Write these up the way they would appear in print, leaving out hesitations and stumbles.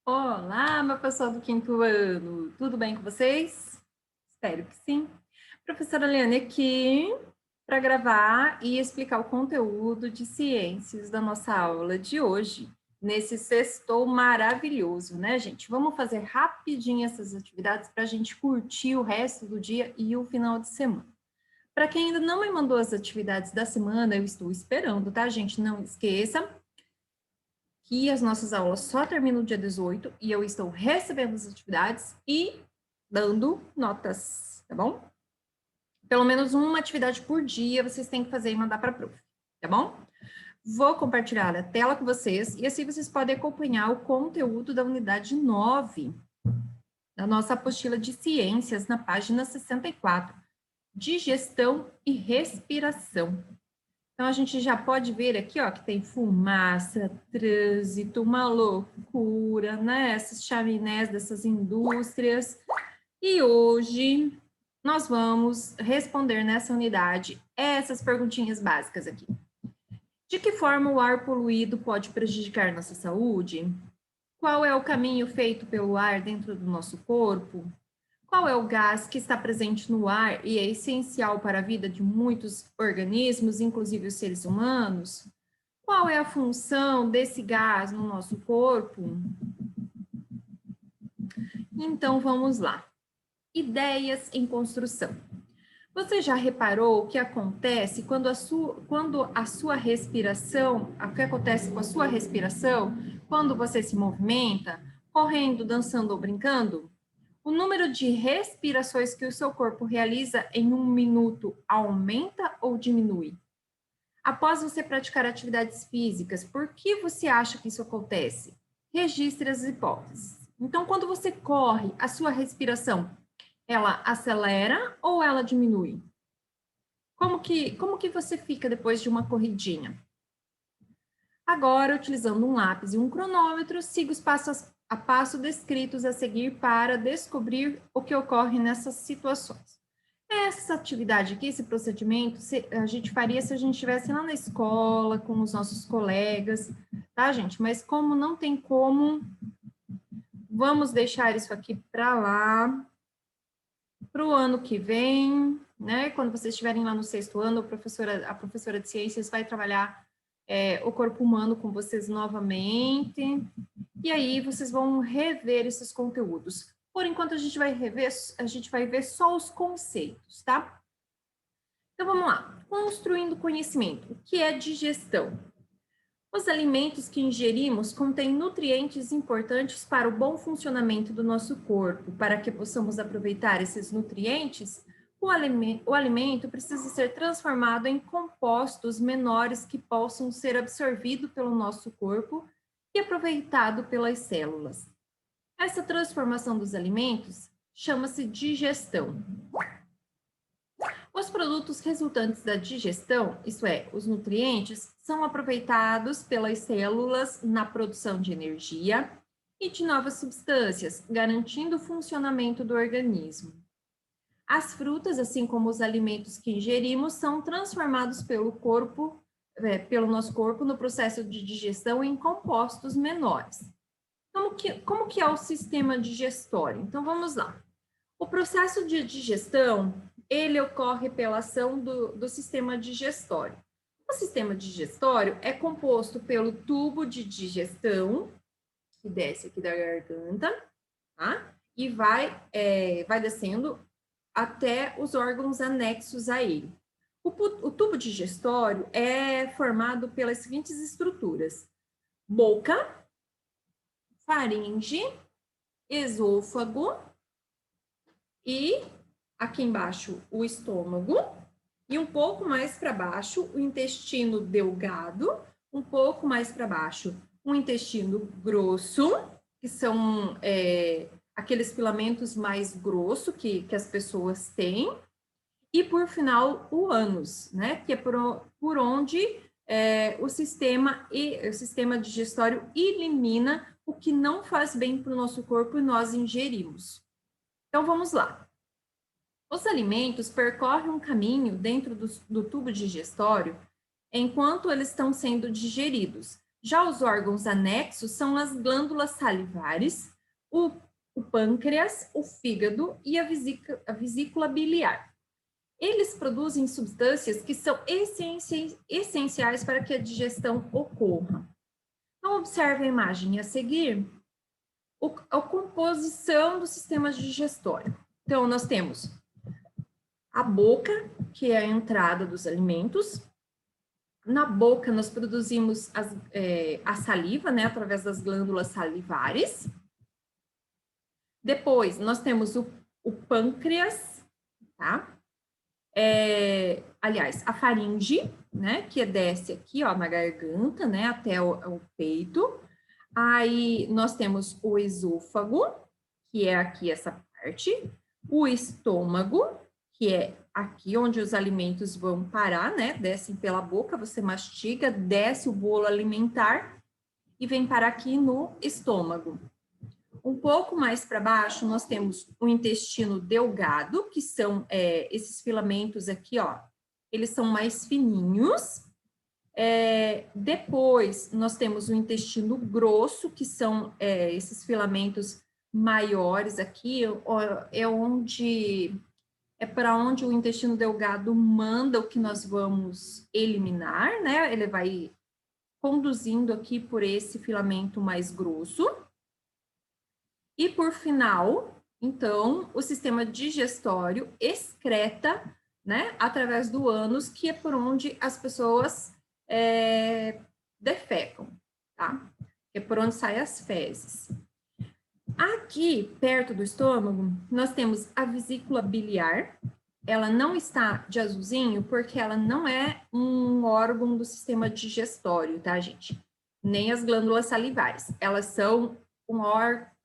Olá, meu pessoal do quinto ano, tudo bem com vocês? Espero que sim. Professora Liane aqui para gravar e explicar o conteúdo de ciências da nossa aula de hoje, nesse sextou maravilhoso, né, gente? Vamos fazer rapidinho essas atividades para a gente curtir o resto do dia e o final de semana. Para quem ainda não me mandou as atividades da semana, eu estou esperando, tá, gente? Não esqueça que as nossas aulas só terminam no dia 18 e eu estou recebendo as atividades e dando notas, tá bom? Pelo menos uma atividade por dia vocês têm que fazer e mandar para a prof, tá bom? Vou compartilhar a tela com vocês e assim vocês podem acompanhar o conteúdo da unidade 9 da nossa apostila de ciências na página 64, digestão e respiração. Então, a gente já pode ver aqui, ó, que tem fumaça, trânsito, uma loucura, né? Essas chaminés dessas indústrias. E hoje nós vamos responder nessa unidade essas perguntinhas básicas aqui. De que forma o ar poluído pode prejudicar nossa saúde? Qual é o caminho feito pelo ar dentro do nosso corpo? Qual é o gás que está presente no ar e é essencial para a vida de muitos organismos, inclusive os seres humanos? Qual é a função desse gás no nosso corpo? Então vamos lá. Ideias em construção. Você já reparou o que acontece quando a sua respiração, o que acontece com a sua respiração quando você se movimenta, correndo, dançando ou brincando? O número de respirações que o seu corpo realiza em um minuto aumenta ou diminui? Após você praticar atividades físicas, por que você acha que isso acontece? Registre as hipóteses. Então, quando você corre, a sua respiração, ela acelera ou ela diminui? Como que você fica depois de uma corridinha? Agora, utilizando um lápis e um cronômetro, siga os passos a passo descritos a seguir para descobrir o que ocorre nessas situações. Essa atividade aqui, esse procedimento, a gente faria se a gente estivesse lá na escola, com os nossos colegas, tá, gente? Mas como não tem como, vamos deixar isso aqui para lá, para o ano que vem, né? Quando vocês estiverem lá no sexto ano, a professora de ciências vai trabalhar o corpo humano com vocês novamente, e aí vocês vão rever esses conteúdos. Por enquanto, a gente vai ver só os conceitos, tá? Então, vamos lá. Construindo conhecimento. O que é digestão? Os alimentos que ingerimos contêm nutrientes importantes para o bom funcionamento do nosso corpo. Para que possamos aproveitar esses nutrientes, o alimento precisa ser transformado em compostos menores que possam ser absorvidos pelo nosso corpo e aproveitado pelas células. Essa transformação dos alimentos chama-se digestão. Os produtos resultantes da digestão, isto é, os nutrientes, são aproveitados pelas células na produção de energia e de novas substâncias, garantindo o funcionamento do organismo. As frutas, assim como os alimentos que ingerimos, são transformados pelo nosso corpo no processo de digestão em compostos menores. Como que é o sistema digestório? Então, vamos lá. O processo de digestão, ele ocorre pela ação do sistema digestório. O sistema digestório é composto pelo tubo de digestão, que desce aqui da garganta, tá? E vai descendo até os órgãos anexos a ele. O tubo digestório é formado pelas seguintes estruturas: boca, faringe, esôfago e aqui embaixo o estômago e um pouco mais para baixo o intestino delgado, um pouco mais para baixo o intestino grosso, que são aqueles filamentos mais grossos que as pessoas têm, e por final o ânus, né, que é por onde o sistema digestório elimina o que não faz bem para o nosso corpo e nós ingerimos. Então, vamos lá. Os alimentos percorrem um caminho dentro do tubo digestório enquanto eles estão sendo digeridos, Já os órgãos anexos são as glândulas salivares, o pâncreas, o fígado e a vesícula biliar. Eles produzem substâncias que são essenciais para que a digestão ocorra. Então, observe a imagem a seguir, a composição do sistema digestório. Então, nós temos a boca, que é a entrada dos alimentos. Na boca, nós produzimos a saliva, né, através das glândulas salivares. Depois, nós temos o pâncreas, tá? Aliás, a faringe, né, que desce aqui, ó, na garganta, né, até o peito. Aí, nós temos o esôfago, que é aqui essa parte. O estômago, que é aqui onde os alimentos vão parar, né? Descem pela boca, você mastiga, desce o bolo alimentar e vem parar aqui no estômago. Um pouco mais para baixo, nós temos o intestino delgado, que são esses filamentos aqui, ó. Eles são mais fininhos. Depois, nós temos o intestino grosso, que são esses filamentos maiores aqui, para onde o intestino delgado manda o que nós vamos eliminar, né? Ele vai conduzindo aqui por esse filamento mais grosso. E por final, então, o sistema digestório excreta, né, através do ânus, que é por onde as pessoas defecam, tá? Que é por onde saem as fezes. Aqui, perto do estômago, nós temos a vesícula biliar. Ela não está de azulzinho porque ela não é um órgão do sistema digestório, tá, gente? Nem as glândulas salivares. Elas são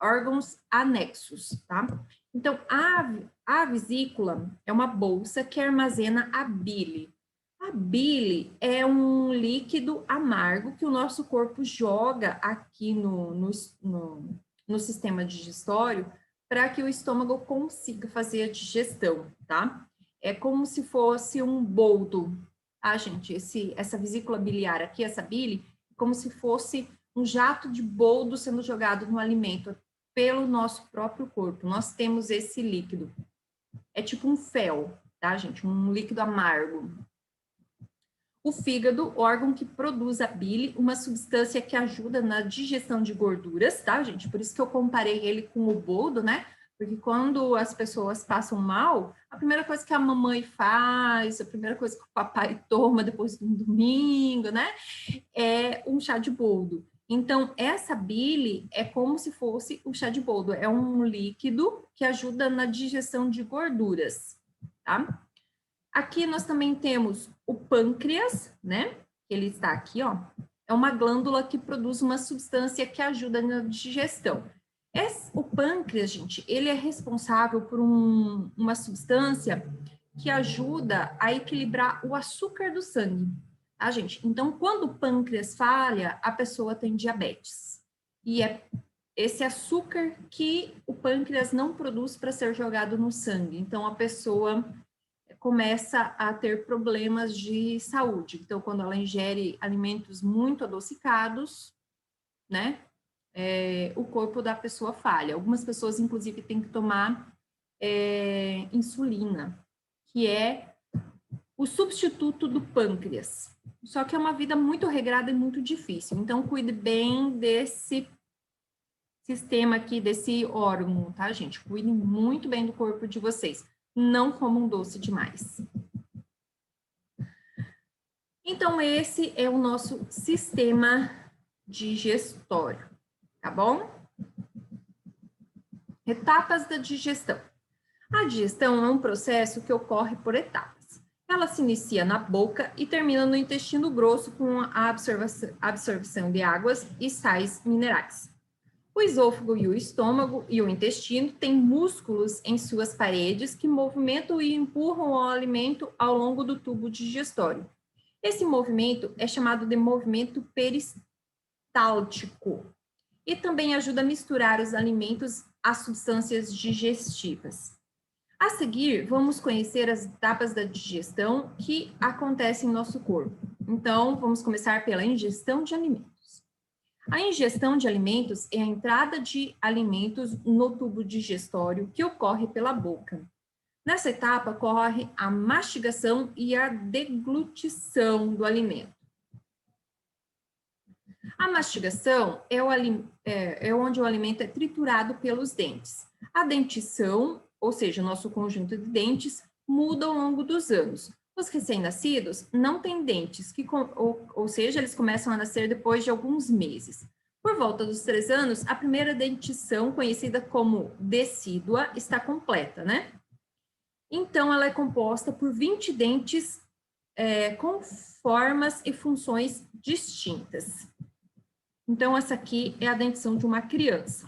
órgãos anexos, tá? Então, a vesícula é uma bolsa que armazena a bile. A bile é um líquido amargo que o nosso corpo joga aqui no sistema digestório para que o estômago consiga fazer a digestão, tá? É como se fosse um boldo, tá, gente? Essa vesícula biliar aqui, essa bile, como se fosse um jato de boldo sendo jogado no alimento pelo nosso próprio corpo. Nós temos esse líquido. É tipo um fel, tá, gente? Um líquido amargo. O fígado, órgão que produz a bile, uma substância que ajuda na digestão de gorduras, tá, gente? Por isso que eu comparei ele com o boldo, né? Porque quando as pessoas passam mal, a primeira coisa que a mamãe faz, a primeira coisa que o papai toma depois do domingo, né? É um chá de boldo. Então, essa bile é como se fosse o chá de boldo. É um líquido que ajuda na digestão de gorduras, tá? Aqui nós também temos o pâncreas, né? Ele está aqui, ó. É uma glândula que produz uma substância que ajuda na digestão. O pâncreas, gente, ele é responsável por uma substância que ajuda a equilibrar o açúcar do sangue, tá, gente? Então, quando o pâncreas falha, a pessoa tem diabetes. E é esse açúcar que o pâncreas não produz para ser jogado no sangue. Então, a pessoa começa a ter problemas de saúde. Então, quando ela ingere alimentos muito adocicados, né, o corpo da pessoa falha. Algumas pessoas, inclusive, têm que tomar insulina, que é o substituto do pâncreas. Só que é uma vida muito regrada e muito difícil. Então, cuide bem desse sistema aqui, desse órgão, tá, gente? Cuidem muito bem do corpo de vocês. Não comam doce demais. Então, esse é o nosso sistema digestório, tá bom? Etapas da digestão. A digestão é um processo que ocorre por etapas. Ela se inicia na boca e termina no intestino grosso com a absorção de águas e sais minerais. O esôfago e o estômago e o intestino têm músculos em suas paredes que movimentam e empurram o alimento ao longo do tubo digestório. Esse movimento é chamado de movimento peristáltico e também ajuda a misturar os alimentos às substâncias digestivas. A seguir, vamos conhecer as etapas da digestão que acontecem em nosso corpo. Então, vamos começar pela ingestão de alimentos. A ingestão de alimentos é a entrada de alimentos no tubo digestório que ocorre pela boca. Nessa etapa, ocorre a mastigação e a deglutição do alimento. A mastigação é onde o alimento é triturado pelos dentes. A dentição, ou seja, o nosso conjunto de dentes, muda ao longo dos anos. Os recém-nascidos não têm dentes, ou seja, eles começam a nascer depois de alguns meses. Por volta dos 3 anos, a primeira dentição, conhecida como decídua, está completa, né? Então, ela é composta por 20 dentes com formas e funções distintas. Então, essa aqui é a dentição de uma criança.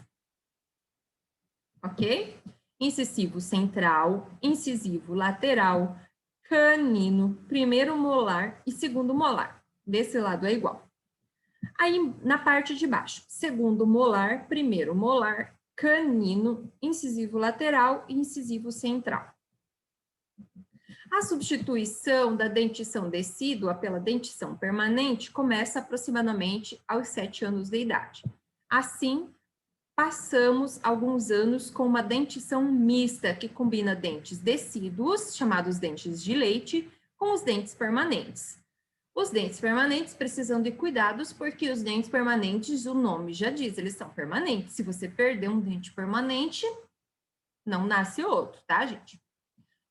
Ok? Incisivo central, incisivo lateral, canino, primeiro molar e segundo molar. Desse lado é igual. Aí, na parte de baixo, segundo molar, primeiro molar, canino, incisivo lateral e incisivo central. A substituição da dentição decídua pela dentição permanente começa aproximadamente aos 7 anos de idade. Assim, passamos alguns anos com uma dentição mista, que combina dentes decíduos, chamados dentes de leite, com os dentes permanentes. Os dentes permanentes precisam de cuidados, porque os dentes permanentes, o nome já diz, eles são permanentes. Se você perder um dente permanente, não nasce outro, tá, gente?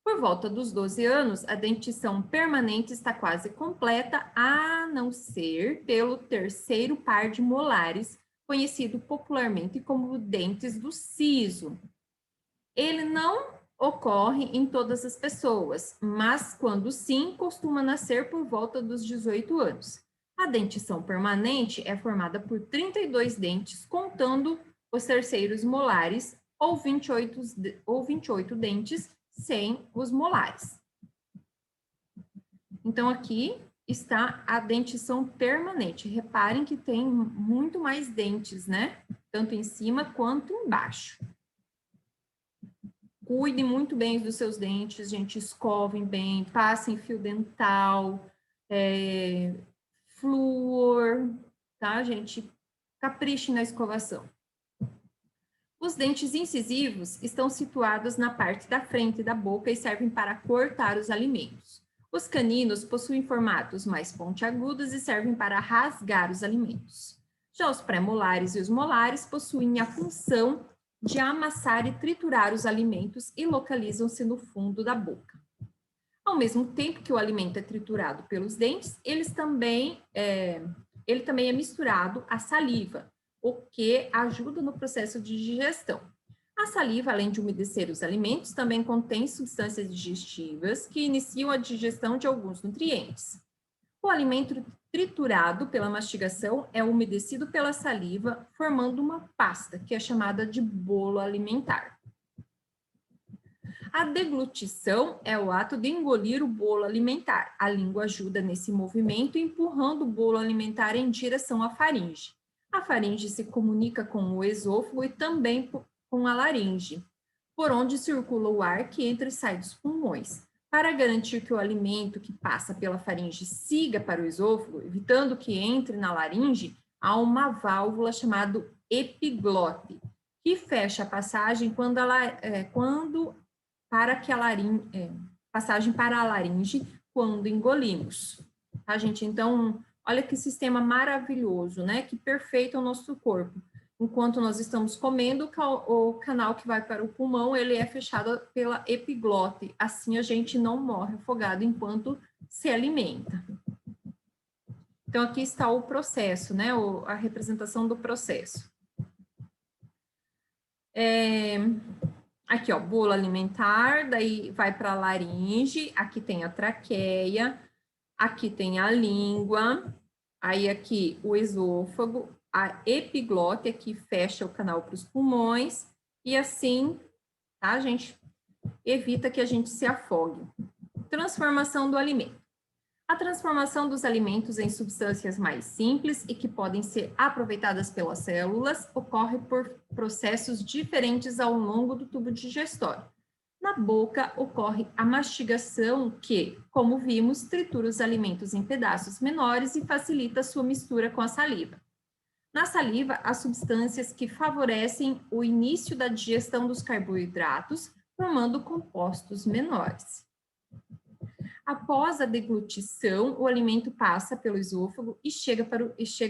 Por volta dos 12 anos, a dentição permanente está quase completa, a não ser pelo terceiro par de molares, conhecido popularmente como dentes do siso. Ele não ocorre em todas as pessoas, mas quando sim, costuma nascer por volta dos 18 anos. A dentição permanente é formada por 32 dentes, contando os terceiros molares, ou 28 dentes, sem os molares. Então, aqui está a dentição permanente. Reparem que tem muito mais dentes, né? Tanto em cima quanto embaixo. Cuidem muito bem dos seus dentes, gente. Escovem bem, passem fio dental, flúor, tá, gente? Caprichem na escovação. Os dentes incisivos estão situados na parte da frente da boca e servem para cortar os alimentos. Os caninos possuem formatos mais pontiagudos e servem para rasgar os alimentos. Já os pré-molares e os molares possuem a função de amassar e triturar os alimentos e localizam-se no fundo da boca. Ao mesmo tempo que o alimento é triturado pelos dentes, ele também é misturado à saliva, o que ajuda no processo de digestão. A saliva, além de umedecer os alimentos, também contém substâncias digestivas que iniciam a digestão de alguns nutrientes. O alimento triturado pela mastigação é umedecido pela saliva, formando uma pasta, que é chamada de bolo alimentar. A deglutição é o ato de engolir o bolo alimentar. A língua ajuda nesse movimento, empurrando o bolo alimentar em direção à faringe. A faringe se comunica com o esôfago e também com a laringe, por onde circula o ar que entra e sai dos pulmões. Para garantir que o alimento que passa pela faringe siga para o esôfago, evitando que entre na laringe, há uma válvula chamada epiglote, que fecha a passagem passagem para a laringe quando engolimos. Tá, gente? Então, olha que sistema maravilhoso, né? Que perfeito é o nosso corpo. Enquanto nós estamos comendo, o canal que vai para o pulmão, ele é fechado pela epiglote. Assim, a gente não morre afogado enquanto se alimenta. Então, aqui está o processo, né? A representação do processo. Aqui, ó, bolo alimentar, daí vai para a laringe, aqui tem a traqueia, aqui tem a língua, aí aqui o esôfago, a epiglote, aqui fecha o canal para os pulmões, e assim, tá, gente? Evita que a gente se afogue. Transformação do alimento. A transformação dos alimentos em substâncias mais simples e que podem ser aproveitadas pelas células ocorre por processos diferentes ao longo do tubo digestório. Na boca ocorre a mastigação que, como vimos, tritura os alimentos em pedaços menores e facilita sua mistura com a saliva. Na saliva, há substâncias que favorecem o início da digestão dos carboidratos, formando compostos menores. Após a deglutição, o alimento passa pelo esôfago e chega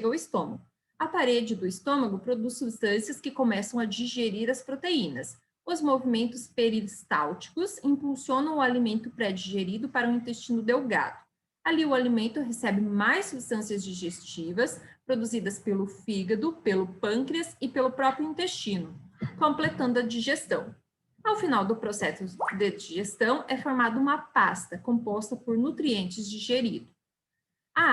ao estômago. A parede do estômago produz substâncias que começam a digerir as proteínas. Os movimentos peristálticos impulsionam o alimento pré-digerido para o intestino delgado. Ali, o alimento recebe mais substâncias digestivas, produzidas pelo fígado, pelo pâncreas e pelo próprio intestino, completando a digestão. Ao final do processo de digestão, é formada uma pasta composta por nutrientes digeridos. A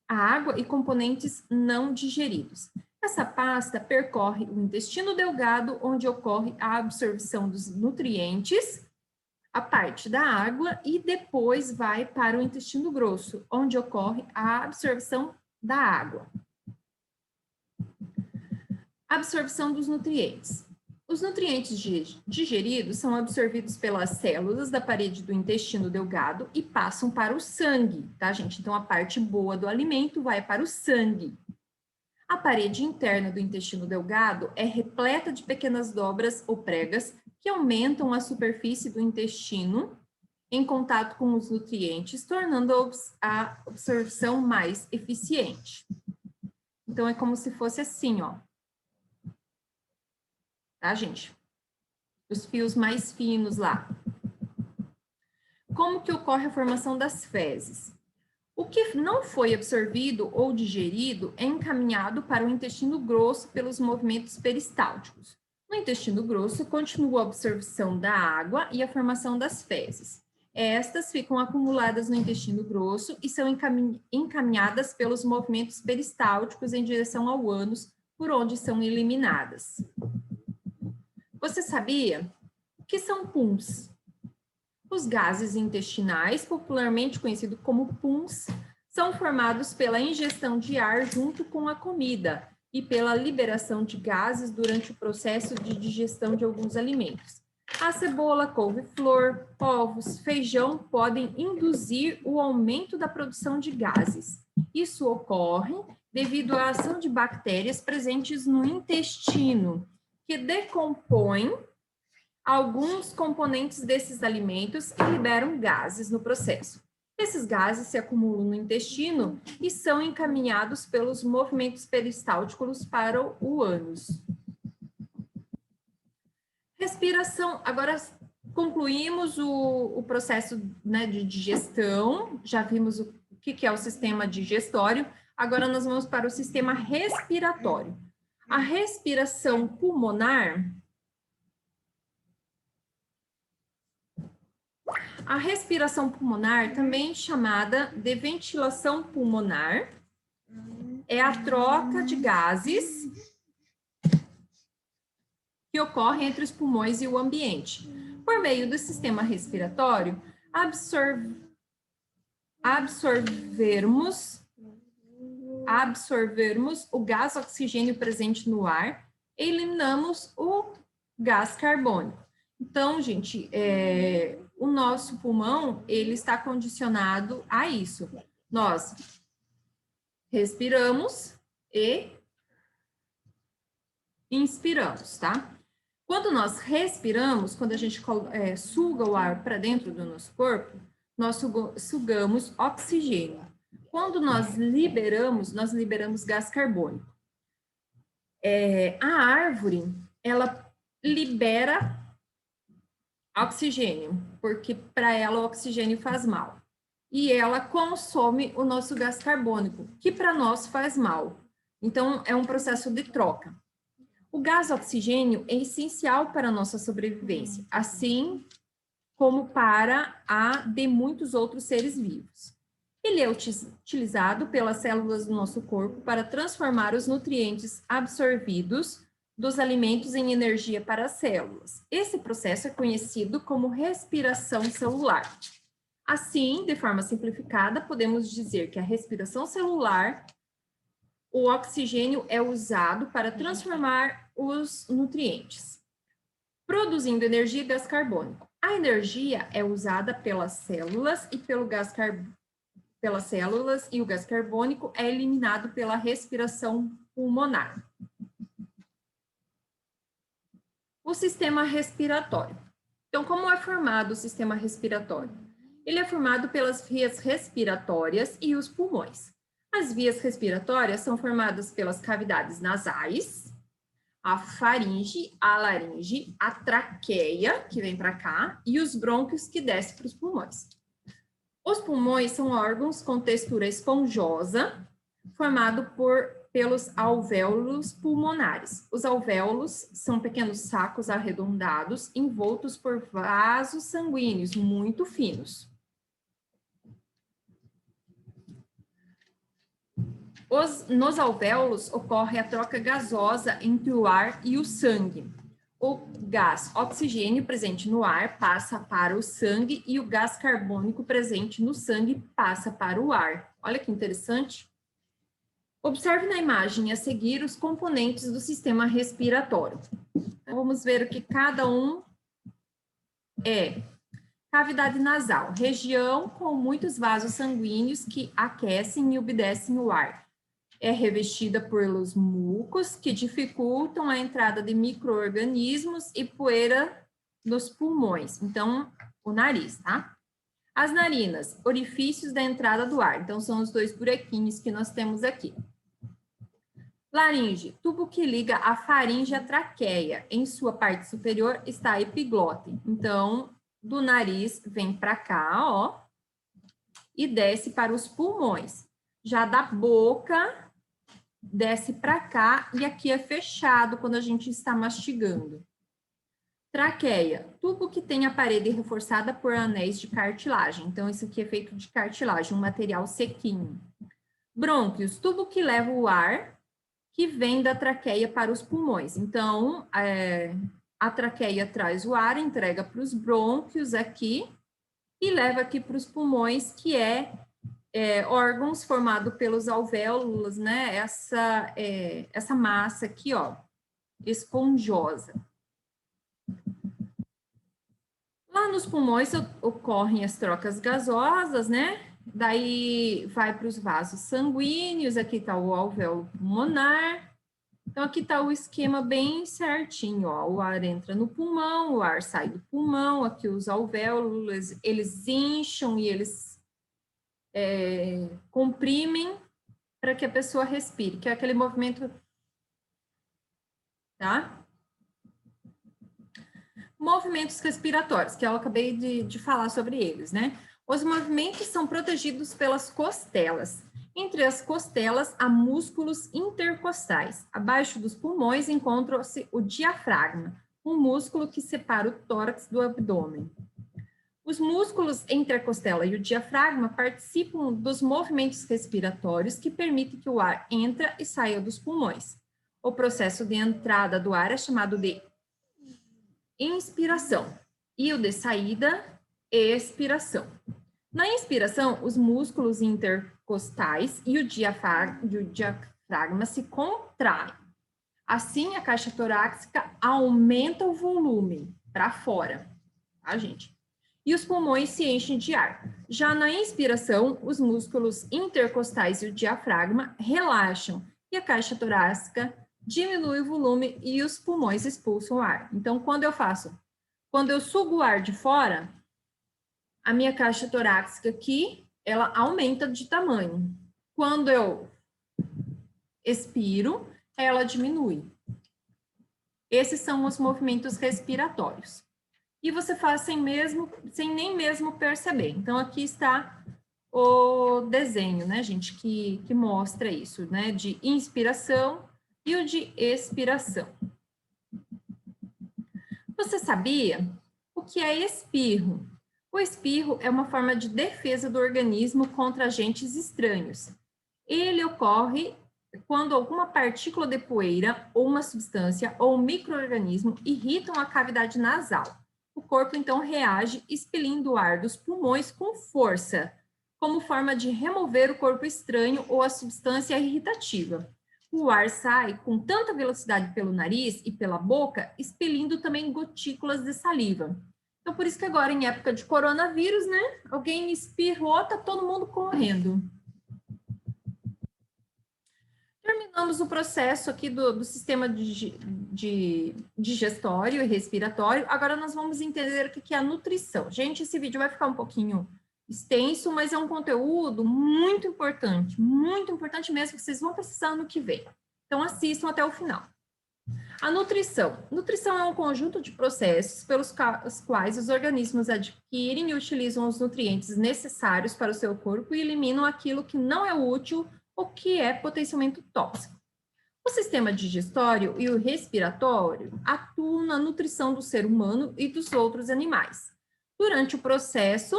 água e componentes não digeridos. Essa pasta percorre o intestino delgado, onde ocorre a absorção dos nutrientes, a parte da água, e depois vai para o intestino grosso, onde ocorre a absorção da água. Absorção dos nutrientes. Os nutrientes digeridos são absorvidos pelas células da parede do intestino delgado e passam para o sangue, tá, gente? Então, a parte boa do alimento vai para o sangue. A parede interna do intestino delgado é repleta de pequenas dobras ou pregas que aumentam a superfície do intestino em contato com os nutrientes, tornando a absorção mais eficiente. Então, é como se fosse assim, ó. Tá, gente? Os fios mais finos lá. Como que ocorre a formação das fezes? O que não foi absorvido ou digerido é encaminhado para o intestino grosso pelos movimentos peristálticos. No intestino grosso, continua a absorção da água e a formação das fezes. Estas ficam acumuladas no intestino grosso e são encaminhadas pelos movimentos peristálticos em direção ao ânus, por onde são eliminadas. Você sabia o que são PUMs? Os gases intestinais, popularmente conhecidos como PUMs, são formados pela ingestão de ar junto com a comida e pela liberação de gases durante o processo de digestão de alguns alimentos. A cebola, couve-flor, ovos, feijão podem induzir o aumento da produção de gases. Isso ocorre devido à ação de bactérias presentes no intestino, que decompõem alguns componentes desses alimentos e liberam gases no processo. Esses gases se acumulam no intestino e são encaminhados pelos movimentos peristálticos para o ânus. Respiração. Agora concluímos o processo, né, de digestão, já vimos o que é o sistema digestório, agora nós vamos para o sistema respiratório. A respiração pulmonar. A respiração pulmonar, também chamada de ventilação pulmonar, é a troca de gases que ocorre entre os pulmões e o ambiente. Por meio do sistema respiratório, absorvermos o gás oxigênio presente no ar e eliminamos o gás carbônico. Então, gente, o nosso pulmão, ele está condicionado a isso. Nós respiramos e inspiramos, tá? Quando nós respiramos, quando a gente suga o ar para dentro do nosso corpo, nós sugamos oxigênio. Quando nós liberamos gás carbônico. A árvore, ela libera oxigênio, porque para ela o oxigênio faz mal. E ela consome o nosso gás carbônico, que para nós faz mal. Então, é um processo de troca. O gás oxigênio é essencial para a nossa sobrevivência, assim como para a de muitos outros seres vivos. Ele é utilizado pelas células do nosso corpo para transformar os nutrientes absorvidos dos alimentos em energia para as células. Esse processo é conhecido como respiração celular. Assim, de forma simplificada, podemos dizer que a respiração celular, o oxigênio é usado para transformar os nutrientes, produzindo energia e gás carbônico. A energia é usada pelas células e pelo gás pelas células e o gás carbônico é eliminado pela respiração pulmonar. O sistema respiratório. Então, como é formado o sistema respiratório? Ele é formado pelas vias respiratórias e os pulmões. As vias respiratórias são formadas pelas cavidades nasais, a faringe, a laringe, a traqueia, que vem para cá, e os brônquios, que descem para os pulmões. Os pulmões são órgãos com textura esponjosa, formado pelos alvéolos pulmonares. Os alvéolos são pequenos sacos arredondados, envoltos por vasos sanguíneos muito finos. Nos alvéolos ocorre a troca gasosa entre o ar e o sangue. O gás oxigênio presente no ar passa para o sangue e o gás carbônico presente no sangue passa para o ar. Olha que interessante. Observe na imagem a seguir os componentes do sistema respiratório. Vamos ver o que cada um é. Cavidade nasal, região com muitos vasos sanguíneos que aquecem e umedecem o ar. É revestida pelos mucos, que dificultam a entrada de micro-organismos e poeira nos pulmões. Então, o nariz, tá? As narinas, orifícios da entrada do ar. Então, são os dois buraquinhos que nós temos aqui. Laringe, tubo que liga a faringe à traqueia. Em sua parte superior está a epiglote. Então, do nariz vem para cá, ó, e desce para os pulmões. Já da boca, desce para cá e aqui é fechado quando a gente está mastigando. Traqueia, tubo que tem a parede reforçada por anéis de cartilagem. Então, isso aqui é feito de cartilagem, um material sequinho. Brônquios, tubo que leva o ar que vem da traqueia para os pulmões. Então, a traqueia traz o ar, entrega para os brônquios aqui e leva aqui para os pulmões, que órgãos formados pelos alvéolos, né? Essa massa aqui, ó, esponjosa. Lá nos pulmões ocorrem as trocas gasosas, né? Daí vai para os vasos sanguíneos, aqui está o alvéolo pulmonar. Então, aqui está o esquema bem certinho, ó. O ar entra no pulmão, o ar sai do pulmão, aqui os alvéolos, eles incham e eles comprimem para que a pessoa respire, que é aquele movimento, tá? Movimentos respiratórios, que eu acabei de falar sobre eles, né? Os movimentos são protegidos pelas costelas. Entre as costelas, há músculos intercostais. Abaixo dos pulmões encontra-se o diafragma, um músculo que separa o tórax do abdômen. Os músculos entre a costela e o diafragma participam dos movimentos respiratórios que permitem que o ar entre e saia dos pulmões. O processo de entrada do ar é chamado de inspiração e o de saída, expiração. Na inspiração, os músculos intercostais e o diafragma se contraem. Assim, a caixa torácica aumenta o volume para fora, tá, gente? E os pulmões se enchem de ar. Já na inspiração, os músculos intercostais e o diafragma relaxam e a caixa torácica diminui o volume e os pulmões expulsam o ar. Então, quando eu sugo o ar de fora, a minha caixa torácica aqui, ela aumenta de tamanho. Quando eu expiro, ela diminui. Esses são os movimentos respiratórios. E você faz sem nem mesmo perceber. Então, aqui está o desenho, né, gente, que mostra isso, né, de inspiração e o de expiração. Você sabia o que é espirro? O espirro é uma forma de defesa do organismo contra agentes estranhos. Ele ocorre quando alguma partícula de poeira ou uma substância ou um micro-organismo irritam a cavidade nasal. O corpo, então, reage expelindo o ar dos pulmões com força, como forma de remover o corpo estranho ou a substância irritativa. O ar sai com tanta velocidade pelo nariz e pela boca, expelindo também gotículas de saliva. Então, por isso que agora, em época de coronavírus, né? Alguém espirrou, tá todo mundo correndo. Terminamos o processo aqui do sistema digestório e respiratório. Agora nós vamos entender o que é a nutrição. Gente, esse vídeo vai ficar um pouquinho extenso, mas é um conteúdo muito importante mesmo, que vocês vão precisar no que vem. Então, assistam até o final. A nutrição. Nutrição é um conjunto de processos pelos quais os organismos adquirem e utilizam os nutrientes necessários para o seu corpo e eliminam aquilo que não é útil ou que é potencialmente tóxico. O sistema digestório e o respiratório atuam na nutrição do ser humano e dos outros animais. Durante o processo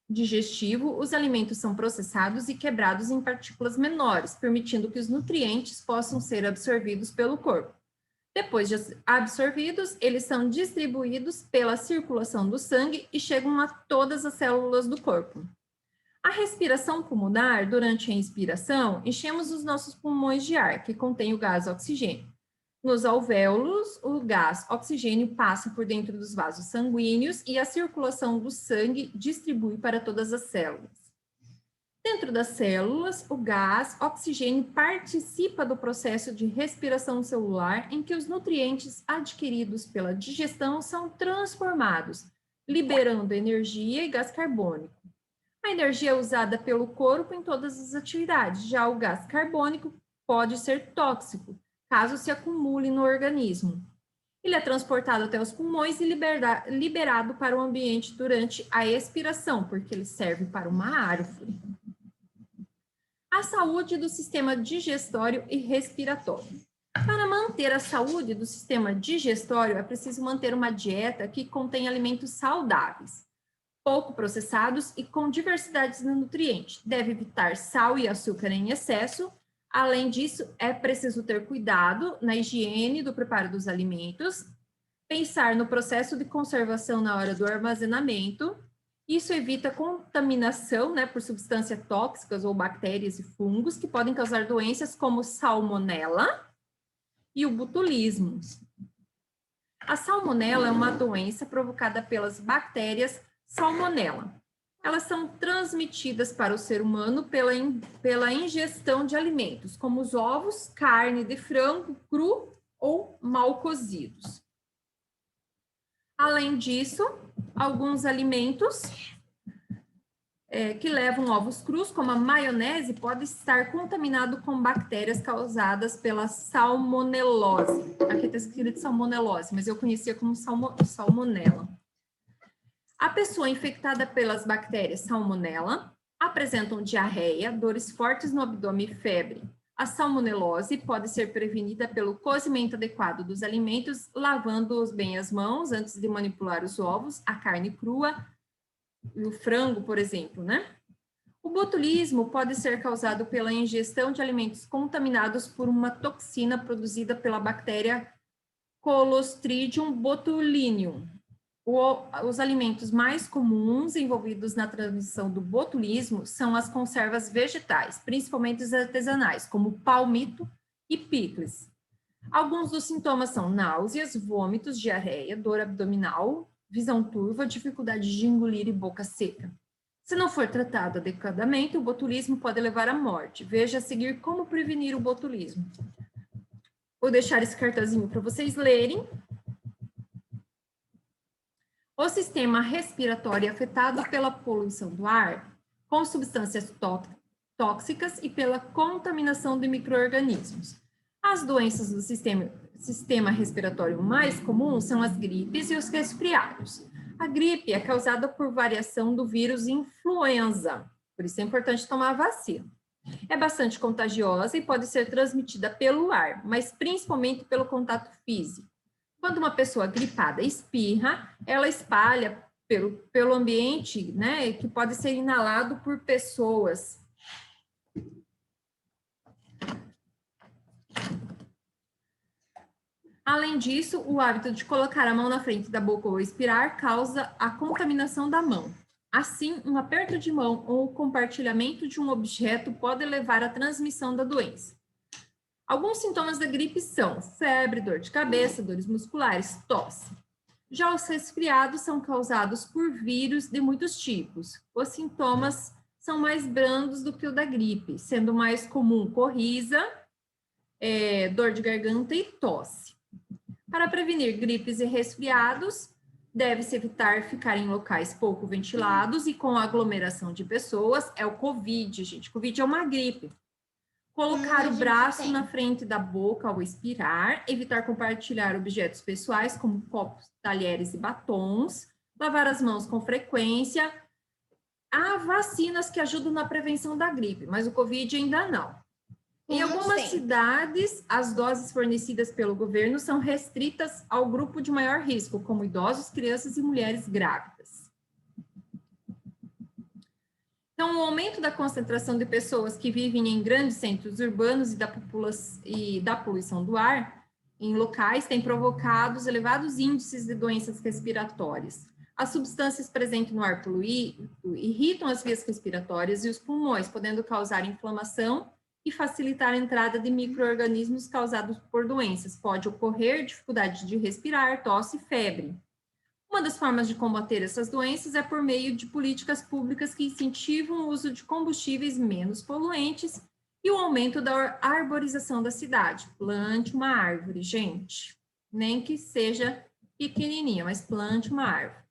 digestivo, os alimentos são processados e quebrados em partículas menores, permitindo que os nutrientes possam ser absorvidos pelo corpo. Depois de absorvidos, eles são distribuídos pela circulação do sangue e chegam a todas as células do corpo. A respiração pulmonar, durante a inspiração, enchemos os nossos pulmões de ar, que contém o gás oxigênio. Nos alvéolos, o gás oxigênio passa por dentro dos vasos sanguíneos e a circulação do sangue distribui para todas as células. Dentro das células, o gás oxigênio participa do processo de respiração celular, em que os nutrientes adquiridos pela digestão são transformados, liberando energia e gás carbônico. A energia é usada pelo corpo em todas as atividades, já o gás carbônico pode ser tóxico, caso se acumule no organismo. Ele é transportado até os pulmões e liberado para o ambiente durante a expiração, porque ele serve para uma árvore. A saúde do sistema digestório e respiratório. Para manter a saúde do sistema digestório, é preciso manter uma dieta que contém alimentos saudáveis, pouco processados e com diversidade de nutrientes. Deve evitar sal e açúcar em excesso. Além disso, é preciso ter cuidado na higiene do preparo dos alimentos, pensar no processo de conservação na hora do armazenamento. Isso evita contaminação, né, por substâncias tóxicas ou bactérias e fungos que podem causar doenças como salmonela e o botulismo. A salmonela é uma doença provocada pelas bactérias salmonela. Elas são transmitidas para o ser humano pela ingestão de alimentos, como os ovos, carne de frango cru ou mal cozidos. Além disso, alguns alimentos que levam ovos crus, como a maionese, pode estar contaminado com bactérias causadas pela salmonelose. Aqui está escrito salmonelose, mas eu conhecia como salmonela. A pessoa infectada pelas bactérias salmonela apresentam diarreia, dores fortes no abdômen e febre. A salmonelose pode ser prevenida pelo cozimento adequado dos alimentos, lavando bem as mãos antes de manipular os ovos, a carne crua e o frango, por exemplo, né? O botulismo pode ser causado pela ingestão de alimentos contaminados por uma toxina produzida pela bactéria Clostridium botulinum. Os alimentos mais comuns envolvidos na transmissão do botulismo são as conservas vegetais, principalmente as artesanais, como palmito e picles. Alguns dos sintomas são náuseas, vômitos, diarreia, dor abdominal, visão turva, dificuldade de engolir e boca seca. Se não for tratado adequadamente, o botulismo pode levar à morte. Veja a seguir como prevenir o botulismo. Vou deixar esse cartazinho para vocês lerem. O sistema respiratório é afetado pela poluição do ar, com substâncias tóxicas e pela contaminação de micro-organismos. As doenças do sistema respiratório mais comuns são as gripes e os resfriados. A gripe é causada por variação do vírus influenza, por isso é importante tomar a vacina. É bastante contagiosa e pode ser transmitida pelo ar, mas principalmente pelo contato físico. Quando uma pessoa gripada espirra, ela espalha pelo ambiente, né, que pode ser inalado por pessoas. Além disso, o hábito de colocar a mão na frente da boca ou expirar causa a contaminação da mão. Assim, um aperto de mão ou o compartilhamento de um objeto pode levar à transmissão da doença. Alguns sintomas da gripe são febre, dor de cabeça, dores musculares, tosse. Já os resfriados são causados por vírus de muitos tipos. Os sintomas são mais brandos do que o da gripe, sendo mais comum coriza, dor de garganta e tosse. Para prevenir gripes e resfriados, deve-se evitar ficar em locais pouco ventilados e com aglomeração de pessoas. É o Covid, gente. Covid é uma gripe. Colocar o braço na frente da boca ao expirar, evitar compartilhar objetos pessoais, como copos, talheres e batons, lavar as mãos com frequência. Há vacinas que ajudam na prevenção da gripe, mas o Covid ainda não. Em algumas cidades, as doses fornecidas pelo governo são restritas ao grupo de maior risco, como idosos, crianças e mulheres grávidas. Então, o aumento da concentração de pessoas que vivem em grandes centros urbanos e da poluição do ar em locais tem provocado os elevados índices de doenças respiratórias. As substâncias presentes no ar poluído irritam as vias respiratórias e os pulmões, podendo causar inflamação e facilitar a entrada de micro-organismos causados por doenças. Pode ocorrer dificuldade de respirar, tosse e febre. Uma das formas de combater essas doenças é por meio de políticas públicas que incentivam o uso de combustíveis menos poluentes e o aumento da arborização da cidade. Plante uma árvore, gente. Nem que seja pequenininha, mas plante uma árvore.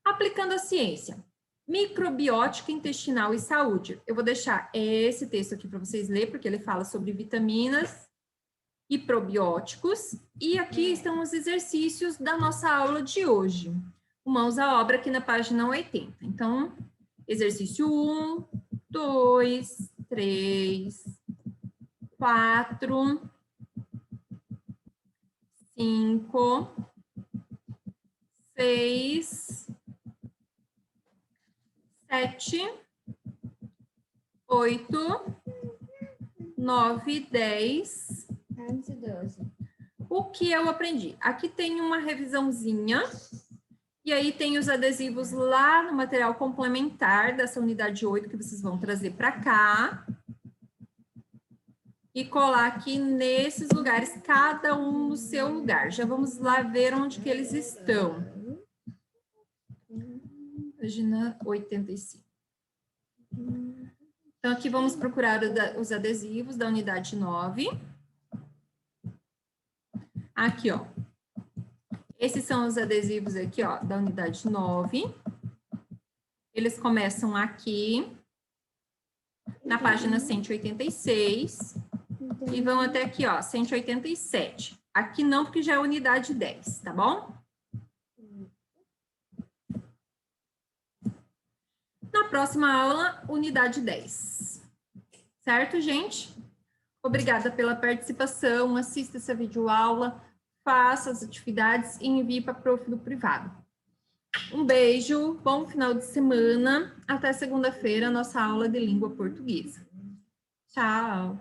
Aplicando a ciência. Microbiótica intestinal e saúde. Eu vou deixar esse texto aqui para vocês lerem, porque ele fala sobre vitaminas e probióticos. E aqui estão os exercícios da nossa aula de hoje. Mãos à obra aqui na página 80. Então, exercício 1, 2, 3, 4, 5, 6, 7, 8, 9, 10, 11 e 12. O que eu aprendi? Aqui tem uma revisãozinha, e aí tem os adesivos lá no material complementar dessa unidade 8 que vocês vão trazer para cá e colar aqui nesses lugares, cada um no seu lugar. Já vamos lá ver onde que eles estão. Página 85. Então, aqui vamos procurar os adesivos da unidade 9. Aqui, ó. Esses são os adesivos aqui, ó, da unidade 9. Eles começam aqui, na página 186, e vão até aqui, ó, 187. Aqui não, porque já é unidade 10, tá bom? Na próxima aula, unidade 10. Certo, gente? Obrigada pela participação, assista essa videoaula, faça as atividades e envie para a prof do privado. Um beijo, bom final de semana, até segunda-feira, nossa aula de língua portuguesa. Tchau!